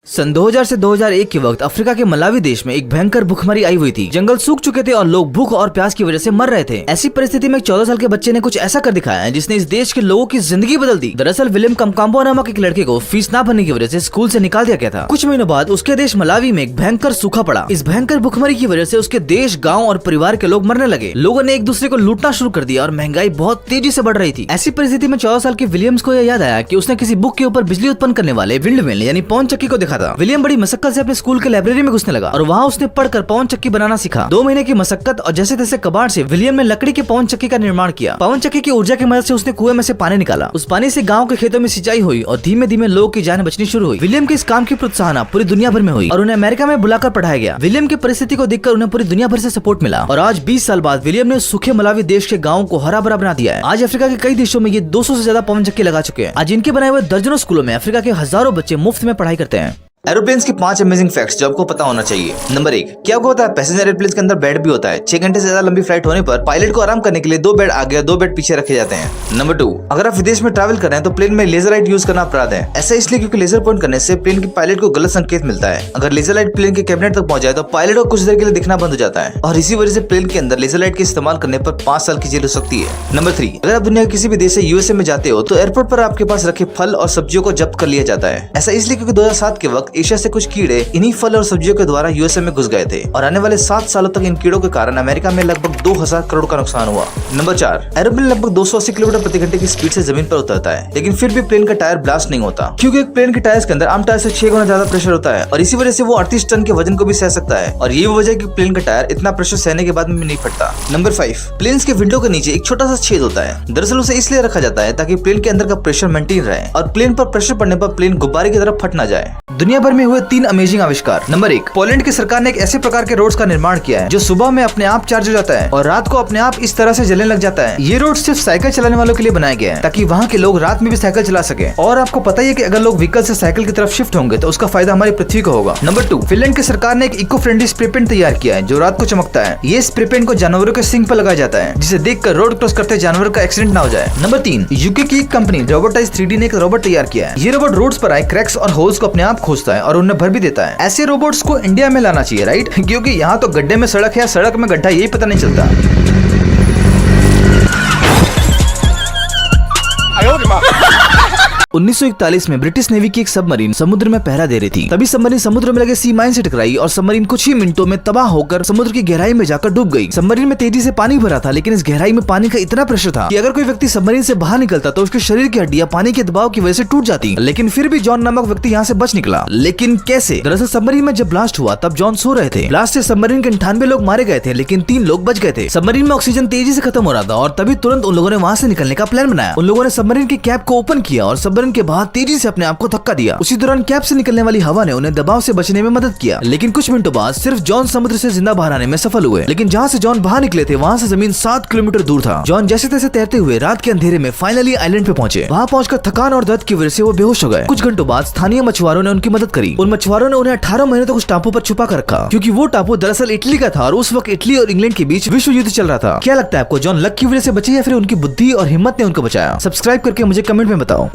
सन 2000 से 2001 के वक्त अफ्रीका के मलावी देश में एक भयंकर भूखमरी आई हुई थी। जंगल सूख चुके थे और लोग भूख और प्यास की वजह से मर रहे थे। ऐसी परिस्थिति में 14 साल के बच्चे ने कुछ ऐसा कर दिखाया है जिसने इस देश के लोगों की जिंदगी बदल दी। दरअसल विलियम कमकाम्बो नामक एक लड़के को फीस न भरने की वजह से स्कूल से निकाल दिया गया था। कुछ महीनों बाद उसके देश मलावी में एक भयंकर सूखा पड़ा। इस भयंकर भूखमरी की वजह से उसके देश, गाँव और परिवार के लोग मरने लगे। लोगों ने एक दूसरे को लूटना शुरू कर दिया और महंगाई बहुत तेजी से बढ़ रही थी। ऐसी परिस्थिति में 14 साल के विलियम्स को यह याद आया कि उसने किसी बुक के ऊपर बिजली उत्पन्न करने वाले विंडमिल यानी पवन चक्की को देखा था। विलियम बड़ी मशक्कत से अपने स्कूल के लाइब्रेरी में घुसने लगा और वहाँ उसने पढ़कर पवन चक्की बनाना सीखा। 2 महीने की मशक्कत और जैसे तैसे कबाड़ से विलियम ने लकड़ी के पवन चक्की का निर्माण किया। पवन चक्की की ऊर्जा की मदद से उसने कुएं में से पानी निकाला। उस पानी से गांव के खेतों में सिंचाई हुई और धीमे धीमे लोगों की जान बचनी शुरू हुई। विलियम के इस काम की प्रोत्साहन पूरी दुनिया भर में हुई और उन्हें अमेरिका में बुलाकर पढ़ाया गया। विलियम की परिस्थिति को देखकर उन्हें पूरी दुनिया भर से सपोर्ट मिला और आज 20 साल बाद विलियम ने सूखे मलावी देश के गाँव को हरा भरा बना दिया है। आज अफ्रीका के कई देशों में ये 200 से ज्यादा पवन चक्की लगा चुके हैं। आज इनके बनाए हुए दर्जनों स्कूलों में अफ्रीका के हजारों बच्चे मुफ्त में पढ़ाई करते हैं। एरोप्लेन्स के 5 अमेजिंग फैक्ट्स जो आपको पता होना चाहिए। नंबर 1, क्या आपको पता है पैसेंजर एरोप्लेन्स के अंदर बेड भी होता है। 6 घंटे से ज्यादा लंबी फ्लाइट होने पर पायलट को आराम करने के लिए 2 बेड आगे और 2 बेड पीछे रखे जाते हैं। नंबर 2, अगर आप विदेश में ट्रैवल कर रहे हैं तो प्लेन में लेजर लाइट यूज करना अपराध है। ऐसा इसलिए क्योंकि लेजर पॉइंट करने से प्लेन के पायलट को गलत संकेत मिलता है। अगर लेजर लाइट प्लेन के कैबिनेट तक पहुंच जाए तो पायलट को कुछ देर के लिए दिखना बंद हो जाता है और इसी वजह से प्लेन के अंदर लेजर लाइट के इस्तेमाल करने पर 5 साल की जेल हो सकती है। नंबर 3, अगर आप दुनिया के किसी भी देश से यूएसए में जाते हो तो एयरपोर्ट पर आपके पास रखे फल और सब्जियों को जब्त कर लिया जाता है। ऐसा इसलिए क्योंकि 2007 के वक्त एशिया से कुछ कीड़े इन्हीं फल और सब्जियों के द्वारा यूएसए में घुस गए थे और आने वाले 7 सालों तक इन कीड़ों के कारण अमेरिका में लगभग 2000 करोड़ का नुकसान हुआ। नंबर 4, एरोप्लेन लगभग 280 किलोमीटर प्रति घंटे की स्पीड से जमीन पर उतरता है, लेकिन फिर भी प्लेन का टायर ब्लास्ट नहीं होता क्योंकि एक प्लेन के टायर्स के अंदर आम टायर से 6 गुना ज्यादा प्रेशर होता है और इसी वजह से वो 38 टन के वजन को भी सह सकता है और यही वजह है कि प्लेन का टायर इतना प्रेशर सहने के बाद में नहीं फटता। नंबर 5, प्लेन्स के विंडो के नीचे एक छोटा सा छेद होता है। दरअसल उसे इसलिए रखा जाता है ताकि प्लेन के अंदर का प्रेशर मेंटेन रहे और प्लेन पर प्रेशर पड़ने पर प्लेन गुब्बारे की तरफ फट ना जाए। दुनिया भर में हुए 3 अमेजिंग आविष्कार। नंबर 1, पोलैंड की सरकार ने एक ऐसे प्रकार के रोड्स का निर्माण किया है जो सुबह में अपने आप चार्ज हो जाता है और रात को अपने आप इस तरह से जलने लग जाता है। ये रोड सिर्फ साइकिल चलाने वालों के लिए बनाया गया है ताकि वहाँ के लोग रात में भी साइकिल चला सके। और आपको पता ही है कि अगर लोग व्हीकल से साइकिल की तरफ शिफ्ट होंगे तो उसका फायदा हमारी पृथ्वी को होगा। नंबर 2, फिनलैंड की सरकार ने एक इको फ्रेंडली स्प्रे पेंट तैयार किया है जो रात को चमकता है। ये स्प्रे पेंट को जानवरों के सिंग पर लगाया जाता है जिसे देखकर रोड क्रॉस करते जानवर का एक्सीडेंट ना हो जाए। नंबर 3, यूके की एक कंपनी रोबोटाइज 3D ने एक रोबोट तैयार किया है। ये रोबोट रोड्स पर आए क्रैक्स और होल्स को अपने आप खोजता है और उन्हें भर भी देता है। ऐसे रोबोट्स को इंडिया में लाना चाहिए, राइट? क्योंकि यहाँ तो गड्ढे में सड़क है, सड़क में गड्ढा, यही पता नहीं चलता। 1941 में ब्रिटिश नेवी की एक सबमरीन समुद्र में पहरा दे रही थी। तभी सबमरीन समुद्र में लगे सी माइन से टकराई और सबमरीन कुछ ही मिनटों में तबाह होकर समुद्र की गहराई में जाकर डूब गई। सबमरीन में तेजी से पानी भरा था, लेकिन इस गहराई में पानी का इतना प्रेशर था कि अगर कोई व्यक्ति सबमरीन से बाहर निकलता तो उसके शरीर की हड्डियां पानी के दबाव की वजह से टूट जाती। लेकिन फिर भी जॉन नामक व्यक्ति यहाँ से बच निकला। लेकिन कैसे? दरअसल सबमरीन में जब ब्लास्ट हुआ तब जॉन सो रहे थे। ब्लास्ट से सबमरीन के 98 लोग मारे गए थे, लेकिन 3 लोग बच गए थे। सबमरीन में ऑक्सीजन तेजी से खत्म हो रहा था और तभी तुरंत उन लोगों ने वहाँ से निकलने का प्लान बनाया। उन लोगों ने सबमरीन की कैप को ओपन किया और सबमरीन के बाहर तेजी से अपने आप को धक्का दिया। उसी दौरान कैप से निकलने वाली हवा ने उन्हें दबाव से बचने में मदद किया। लेकिन कुछ मिनटों बाद सिर्फ जॉन समुद्र से जिंदा बाहर आने में सफल हुए। लेकिन जहाँ से जॉन बाहर निकले थे वहाँ से जमीन 7 किलोमीटर दूर था। जॉन जैसे तैसे तैरते हुए रात के अंधेरे में फाइनली आइलैंड पे पहुंचे। वहाँ पहुंचकर थकान और दर्द की वजह से वो बेहोश हो गए। कुछ घंटों बाद स्थानीय मछुआरों ने उनकी मदद करी। उन मछुआरों ने उन्हें 18 महीने तक उस टापू पर छुपा कर रखा क्योंकि वो टापू दरअसल इटली का था और उस वक्त इटली और इंग्लैंड के बीच विश्व युद्ध चल रहा था। क्या लगता है आपको, जॉन लक की वजह से बचे या फिर उनकी बुद्धि और हिम्मत ने उनको बचाया? सब्सक्राइब करके मुझे कमेंट में बताओ।